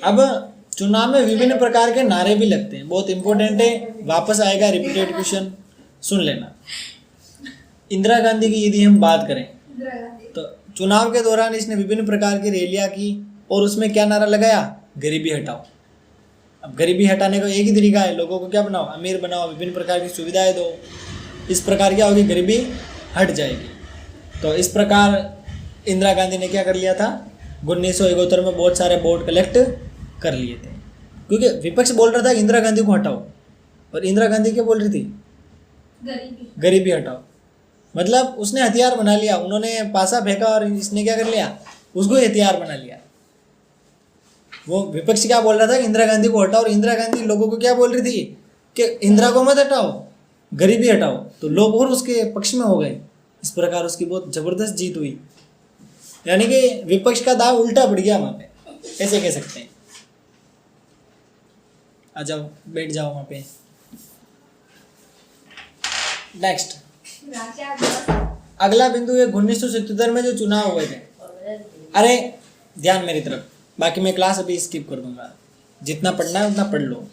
अब चुनाव में विभिन्न प्रकार के नारे भी लगते हैं, बहुत इंपॉर्टेंट है, वापस आएगा रिपीटेड क्वेश्चन, सुन लेना। इंदिरा गांधी की यदि हम बात करें तो चुनाव के दौरान इसने विभिन्न प्रकार की रैलियां की और उसमें क्या नारा लगाया? गरीबी हटाओ। अब गरीबी हटाने का एक ही तरीका है, लोगों को क्या बनाओ? अमीर बनाओ, विभिन्न प्रकार की सुविधाएं दो। इस प्रकार क्या होगी? गरीबी हट जाएगी। तो इस प्रकार इंदिरा गांधी ने क्या कर लिया था? 1971 में बहुत सारे वोट कलेक्ट कर लिए थे, क्योंकि विपक्ष बोल रहा था इंदिरा गांधी को हटाओ, और इंदिरा गांधी क्या बोल रही थी? गरीबी हटाओ। मतलब उसने हथियार बना लिया, उन्होंने पासा फेंका और इसने क्या कर लिया? उसको हथियार बना लिया। वो विपक्ष क्या बोल रहा था कि इंदिरा गांधी को हटाओ, और इंदिरा गांधी लोगों को क्या बोल रही थी कि इंदिरा को मत हटाओ, गरीबी हटाओ, तो लोग और उसके पक्ष में हो गए। इस प्रकार उसकी बहुत जबरदस्त जीत हुई, यानी कि विपक्ष का दाव उल्टा पड़ गया वहां पे, ऐसे कह सकते हैं। आ जाओ, बैठ जाओ वहां पे। नेक्स्ट अगला बिंदु है 1977 में जो चुनाव हुए थे। अरे ध्यान मेरी तरफ, बाकी मैं क्लास अभी स्किप कर दूंगा, जितना पढ़ना है उतना पढ़ लो।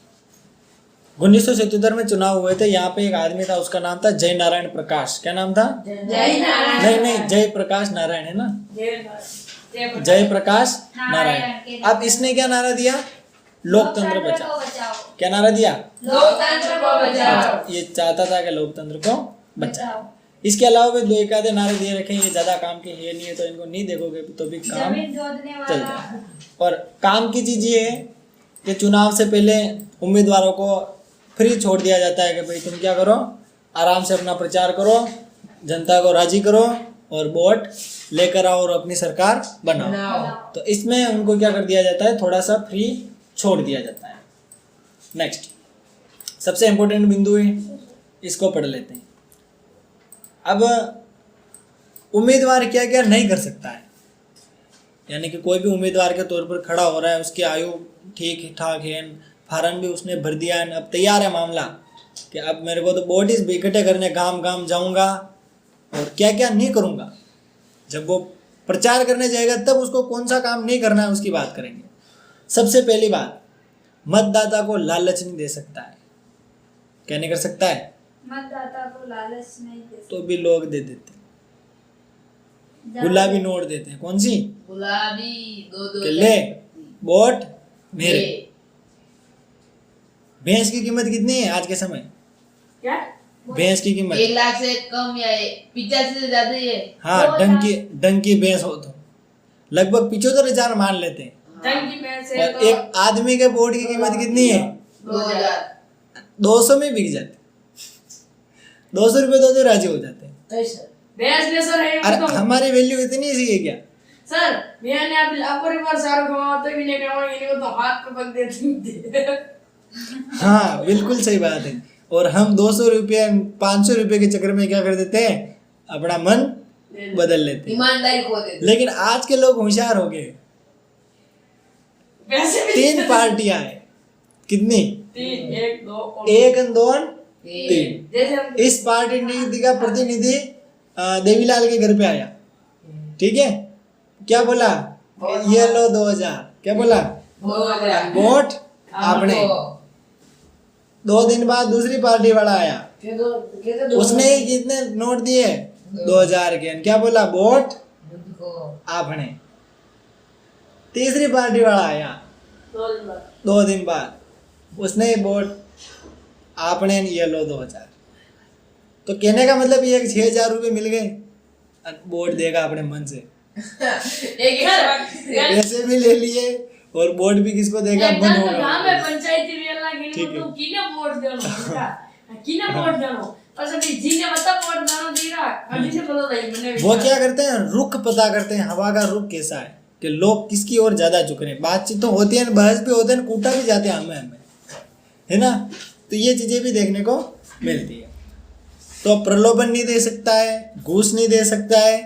1977 में चुनाव हुए थे। यहाँ पे एक आदमी था, उसका नाम था जय नारायण प्रकाश। क्या नाम था? नहीं, जय प्रकाश नारायण है ना, जय प्रकाश नारायण। अब इसने क्या नारा दिया? लोकतंत्र बचाओ। क्या नारा दिया? लोकतंत्र को बचाओ। ये चाहता था कि लोकतंत्र को बचाओ। इसके अलावा भी 2-1 नारे दिए रखे, ये ज्यादा काम के ये नहीं है, तो इनको नहीं देखोगे तो भी काम चल जाए। और काम की चीज ये है कि चुनाव से पहले उम्मीदवारों को फ्री छोड़ दिया जाता है कि भाई तुम क्या करो, आराम से अपना प्रचार करो, जनता को राजी करो और वोट लेकर आओ और अपनी सरकार बनाओ। तो इसमें उनको क्या कर दिया जाता है, थोड़ा सा फ्री छोड़ दिया जाता है। नेक्स्ट सबसे इम्पोर्टेंट बिंदु है, इसको पढ़ लेते हैं। अब उम्मीदवार क्या क्या नहीं कर सकता है, यानी कि कोई भी उम्मीदवार के तौर पर खड़ा हो रहा है, उसकी आयु ठीक ठाक है, फार्म भी उसने भर दिया है, अब तैयार है मामला कि अब मेरे को तो वोट इकट्ठे करने गांव गांव जाऊंगा और क्या क्या नहीं करूंगा। जब वो प्रचार करने जाएगा तब उसको कौन सा काम नहीं करना है उसकी बात करेंगे। सबसे पहली बात, मतदाता को लालच नहीं दे सकता है। क्या नहीं कर सकता है? मतदाता को लालच नहीं दे तो भी लोग दे देते, गुलाबी नोट देते हैं। कौन सी? गुलाबी 2-2 कि ले वोट मेरे। भैंस की कीमत कितनी है आज के समय? क्या? भैंस की कीमत 1 लाख से कम या 85 से ज्यादा ही है। हाँ, डंकी भैंस हो तो लगभग 75,000 मान लेते हैं। डंकी भैंस और है तो एक आदमी के वोट की कीमत कितनी है? 2000। 200 में बिक जाते, 200 रुपये तो राजी हो जाते हैं। भैंस ने सर है अरे तो हमारी वैल्यू इतनी सी है क्या? सर मैंने आप एक बार सारा कमाओ तो भी नहीं कमाओ, इनको तो हाथ पे पक देते। हाँ बिल्कुल सही बात है। और हम 200 रुपये 500 रुपये के चक्कर में क्या कर देते हैं, अपना मन बदल लेते हैं, ईमानदारी खो देते। लेकिन आज के लोग होशियार हो गए। वैसे भी 3 पार्टियां हैं, कितनी? 3 1 2 और 1 2 3। जैसे हम इस पार्टी का प्रतिनिधि देवीलाल के घर पे आया, ठीक है, क्या बोला? ये लो 2000। क्या बोला? 2000 वोट आपने। 2 दिन बाद दूसरी पार्टी वाला आया, उसने ही कितने नोट दिए? 2000 के। क्या बोला? वोट आपने। तीसरी पार्टी वाला आया 2 दिन बाद, उसने वोट आपने, ये लो 2000। तो कहने का मतलब ये 6,000 रुपये मिल गए, वोट देगा अपने मन से, पैसे भी ले लिए और वोट भी किसको देगा? मन होगा। गांव में पंचायती वेला गिनी ठीक है। तो किने वोट देनो बेटा, किने वोट देनो પછી જીને બતા વોટ દાનો દીરા અડી से पता लगी मैंने वो क्या करते हैं, रुख पता करते हैं, हवा का रुख कैसा है, कि लोग किसकी ओर ज्यादा झुक रहे हैं। बातचीत तो होती है, बहस भी होते हैं, कूटा भी जाते हैं हमें, है ना। तो ये चीजें भी देखने को मिलती है। तो प्रलोभन नहीं दे सकता है, घूस नहीं दे सकता है,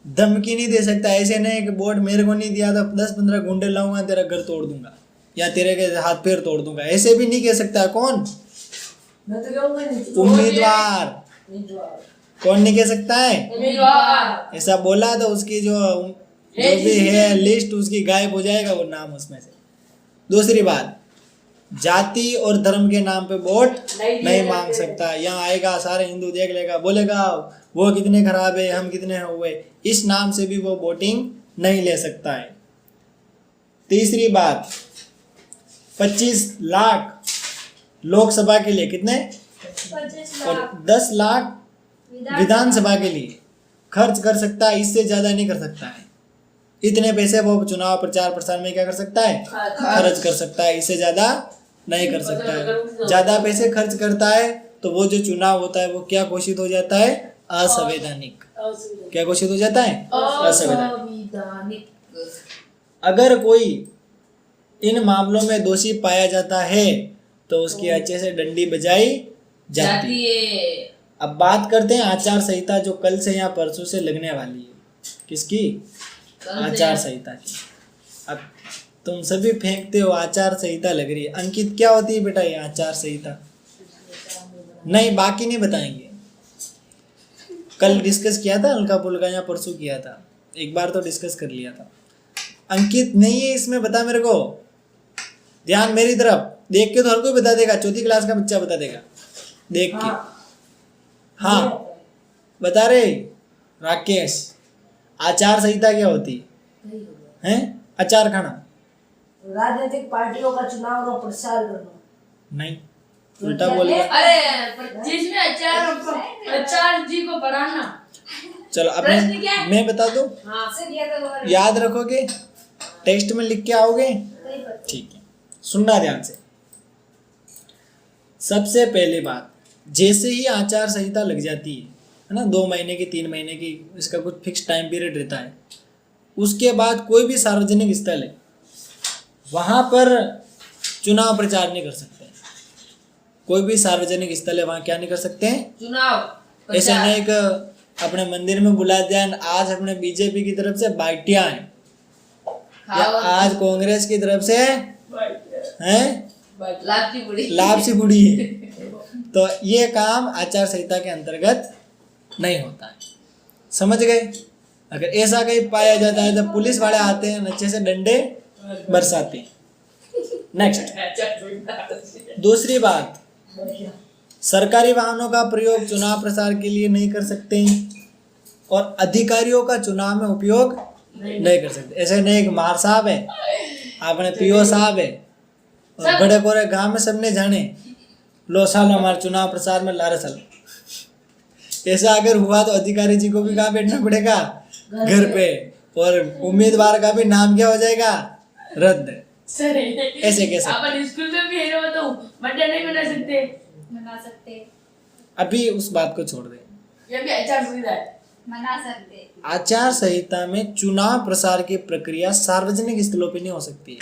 धमकी नहीं दे सकता। ऐसे नहीं कि वोट मेरे को नहीं दिया तो 10-15 गुंडे लाऊंगा, तेरा घर तोड़ दूंगा या तेरे के हाथ पैर तोड़ दूंगा, ऐसे भी नहीं कह सकता। कौन? उम्मीदवार। कौन नहीं कह सकता है? उम्मीदवार। ऐसा बोला तो उसकी जो भी है लिस्ट उसकी गायब हो जाएगा वो नाम उसमें से। दूसरी बात, जाति और धर्म के नाम पे वोट नहीं मांग सकता। यहाँ आएगा, सारे हिंदू देख लेगा, बोलेगा वो कितने खराब है, हम कितने हुए, इस नाम से भी वो वोटिंग नहीं ले सकता है। तीसरी बात, 25 लाख लोकसभा के लिए, कितने? 25 और लाख 10 लाख विधानसभा के लिए खर्च कर सकता है, इससे ज्यादा नहीं कर सकता है। इतने पैसे वो चुनाव प्रचार प्रसार में क्या कर सकता है? खर्च कर सकता है, इससे ज्यादा नहीं कर सकता है। ज्यादा पैसे खर्च करता है तो वो जो चुनाव होता है वो क्या घोषित हो जाता है? असंवैधानिक। क्या घोषित हो जाता है? असंवैधानिक। अगर कोई इन मामलों में दोषी पाया जाता है तो उसकी अच्छे से डंडी बजाई जाती है। अब बात करते हैं आचार संहिता, जो कल से या परसों से लगने वाली है। किसकी? आचार संहिता की। अब तुम सभी फेंकते हो आचार संहिता लग रही है। अंकित, क्या होती है बेटा ये आचार संहिता? नहीं, बाकी नहीं बताएंगे। कल डिस्कस किया था हल्का फुल्का, या परसों किया था, एक बार तो डिस्कस कर लिया था। अंकित नहीं है इसमें, बता मेरे को, ध्यान मेरी तरफ, देख के तो हर कोई बता देगा, 4th क्लास का बच्चा बता देगा देख के। हाँ बता रहे राकेश, आचार संहिता क्या होती है? अचार खाना राजनीतिक पार्टियों का चुनाव और प्रचार करना नहीं, उल्टा बोल गया। अरे जिसमें आचार्य जी को पढ़ाना। चलो प्रश्न अपने क्या है? मैं बता दूं, हाँ याद रखोगे, टेस्ट में लिख के आओगे? ठीक है, सुनना ध्यान से। सबसे पहली बात, जैसे ही आचार संहिता लग जाती है ना, 2 महीने की 3 महीने की, इसका कुछ फिक्स टाइम पीरियड रहता है, उसके बाद कोई भी सार्वजनिक स्थल है वहाँ पर चुनाव प्रचार नहीं कर सकते। कोई भी सार्वजनिक स्थल है वहाँ क्या नहीं कर सकते हैं? चुनाव ऐसा नहीं कि अपने मंदिर में बुला दिया, आज अपने बीजेपी की तरफ से बाइटियां हैं या आज कांग्रेस की तरफ से हैं लापसी बुढ़ी है, तो ये काम आचार संहिता के अंतर्गत नहीं होता है। समझ गए? अगर ऐसा कहीं पाया जाता है तो पुलिस वाले आते हैं, अच्छे से डंडे बरसाते हैं। नेक्स्ट, दूसरी बात, सरकारी वाहनों का प्रयोग चुनाव प्रसार के लिए नहीं कर सकते हैं और अधिकारियों का चुनाव में उपयोग नहीं कर सकते। ऐसे नहीं, एक मार साहब है, अपने पीओ साहब है, और बड़े कोरे गांव में सबने जाने लो साल हमारे चुनाव प्रसार में लारे साल। ऐसा अगर हुआ तो अधिकारी जी को भी कहाँ बैठना पड़ेगा? घर पे, और उम्मीदवार का भी नाम क्या हो जाएगा? रद्द। सर ऐसे कैसे? अपन स्कूल में भी है ना, तो बर्थडे नहीं मना सकते। अभी उस बात को छोड़ दे, ये भी आचार संहिता है। मना सकते। आचार संहिता में चुनाव प्रसार की प्रक्रिया सार्वजनिक स्थलों पे नहीं हो सकती है।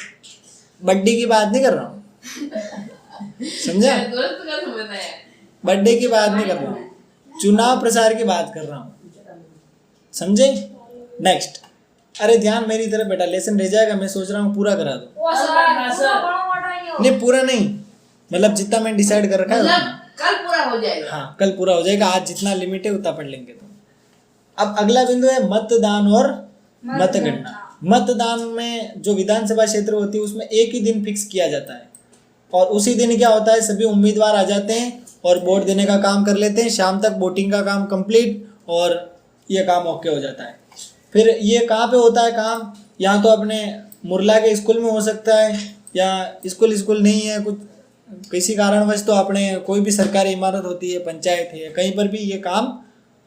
बर्थडे की बात नहीं कर रहा हूँ, समझा? दोस्त का समझना है, बर्थडे की बात नहीं कर रहा हूँ, चुनाव प्रसार की बात कर रहा हूँ, समझे? नेक्स्ट, अरे ध्यान मेरी तरफ बेटा, लेसन रह जाएगा, मैं सोच रहा हूँ पूरा करा दो। नहीं पूरा नहीं, मतलब जितना मैंने डिसाइड कर रखा है मतलब उतना। कल पूरा हो जाएगा। हाँ कल पूरा हो जाएगा, आज जितना लिमिट है उतना पढ़ लेंगे। तो अब अगला बिंदु है मतदान और मतगणना। मतदान में जो विधानसभा क्षेत्र होती है उसमें एक ही दिन फिक्स किया जाता है, और उसी दिन क्या होता है, सभी उम्मीदवार आ जाते हैं और वोट देने का काम कर लेते हैं। शाम तक वोटिंग का काम कंप्लीट और ये काम ओके हो जाता है। फिर ये कहाँ पे होता है काम? यहाँ तो अपने मुरला के स्कूल में हो सकता है, या स्कूल नहीं है कुछ किसी कारणवश तो अपने कोई भी सरकारी इमारत होती है, पंचायत है, कहीं पर भी ये काम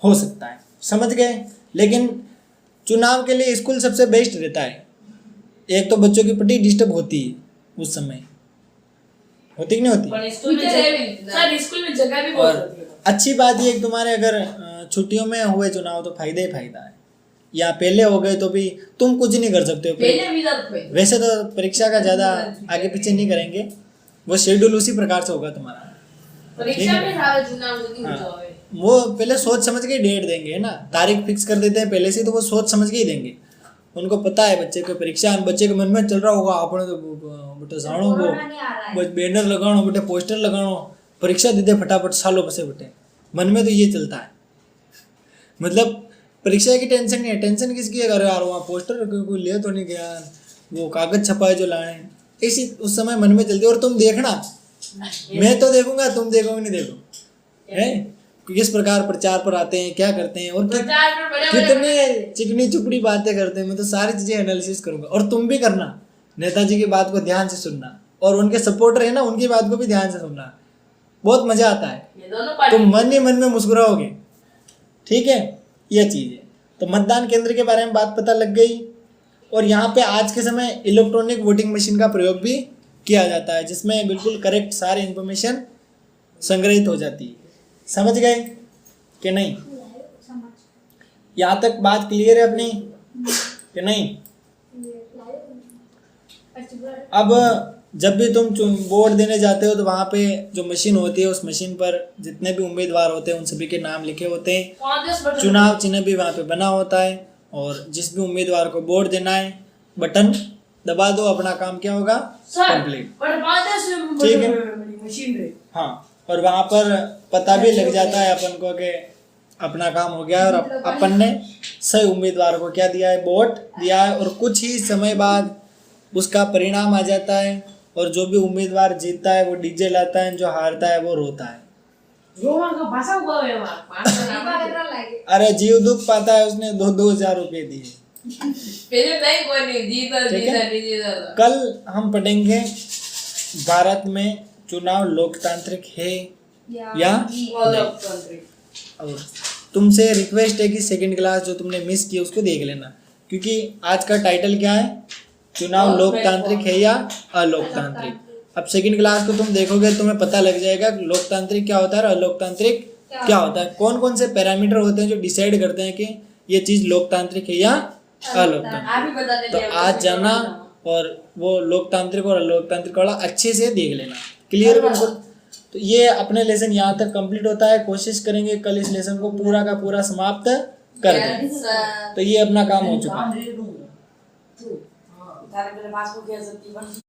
हो सकता है। समझ गए? लेकिन चुनाव के लिए स्कूल सबसे बेस्ट रहता है। एक तो बच्चों की पढ़ाई डिस्टर्ब होती है उस समय, होती कि नहीं होती? पर स्कूल में सर स्कूल में जगह भी बहुत होती है। अच्छी बात ये तुम्हारे अगर छुट्टियों में हुए चुनाव तो फायदा ही फायदा है, या पहले हो गए तो भी तुम कुछ नहीं कर सकते हो। पहले भी तो वैसे तो परीक्षा का ज़्यादा आगे पीछे नहीं करेंगे, वो शेड्यूल उसी प्रकार से होगा तुम्हारा। परीक्षा में सारा चुनाव होती है। हाँ, वो पहले सोच समझ के डेट देंगे ना, तारीख फिक्स कर देते हैं पहले से, तो वो सोच समझ के ही देंगे। उनको पता है बच्चे को परीक्षा, बच्चे के मन में चल रहा होगा आपने तो बेटा जानो वो बैनर लगानो, बेटे पोस्टर लगानो, परीक्षा दे दे फटाफट सालों बसे बेटे, मन में तो ये चलता है। मतलब परीक्षा की टेंशन नहीं है, टेंशन किसकी है? अरे यार वहाँ पोस्टर कोई ले तो नहीं गया, वो कागज छपाए जो लाए, इसी उस समय मन में चलती है। और तुम देखना, मैं तो देखूंगा, तुम देखोगे नहीं, देखो है किस प्रकार प्रचार पर आते हैं, क्या करते हैं, और कितने चिकनी चुपड़ी बातें करते हैं। मैं तो सारी चीजें एनालिसिस करूंगा, और तुम भी करना। नेताजी की बात को ध्यान से सुनना, और उनके सपोर्टर है ना उनकी बात को भी ध्यान से सुनना, बहुत मजा आता है। तुम मन ही मन में मुस्कुराओगे। ठीक है, यह चीज है। तो मतदान केंद्र के बारे में बात पता लग गई, और यहाँ पे आज के समय इलेक्ट्रॉनिक वोटिंग मशीन का प्रयोग भी किया जाता है, जिसमें बिल्कुल करेक्ट सारी इंफॉर्मेशन संग्रहित हो जाती है। समझ गए कि नहीं? यहाँ तक बात क्लियर है अपनी कि नहीं? अब जब भी तुम वोट देने जाते हो तो वहाँ पे जो मशीन होती है, उस मशीन पर जितने भी उम्मीदवार होते हैं उन सभी के नाम लिखे होते हैं। चुनाव चिन्ह भी वहाँ पे बना होता है, और जिस भी उम्मीदवार को वोट देना है बटन दबा दो, अपना काम क्या होगा? कंप्लीट। ठीक है, हाँ। और वहाँ पर पता भी लग जाता है अपन को कि अपना काम हो गया है, और अपन ने सही उम्मीदवार को क्या दिया है? वोट दिया है। और कुछ ही समय बाद उसका परिणाम आ जाता है, और जो भी उम्मीदवार जीतता है वो डीजे लाता है, जो हारता है वो रोता है। रोहन का भाषा हुआ है वहाँ 500 नाम अरे जीव दुख पाता है, उसने 2,000 रुपए दिए। पहले नहीं कोई नहीं जीता ठीक है? जीता नहीं जीता कल हम पढ़ेंगे भारत में चुनाव लोकतांत्रिक है या और तुमसे रिक्वेस्ट है कि सेकंड क्लास जो तुमने मिस की उसको देख लेना, क्योंकि आज का टाइटल क्या है, चुनाव लोकतांत्रिक है या अलोकतांत्रिक। अब सेकंड क्लास को तुम देखोगे तुम्हें पता लग जाएगा लोकतांत्रिक क्या होता है और अलोकतांत्रिक क्या होता है, कौन कौन से पैरामीटर होते हैं जो डिसाइड करते हैं कि ये चीज लोकतांत्रिक है या अलोकतांत्रिक। आप ही बता देते तो आज जाना और वो लोकतांत्रिक और अलोकतांत्रिक वाला अच्छे से देख लेना, क्लियर बिल्कुल। तो ये अपने लेसन यहाँ तक कंप्लीट होता है, कोशिश करेंगे कल इस लेसन को पूरा का पूरा समाप्त कर दें। तो ये अपना काम हो चुका है। तारे मेरे पास को क्या सकती बन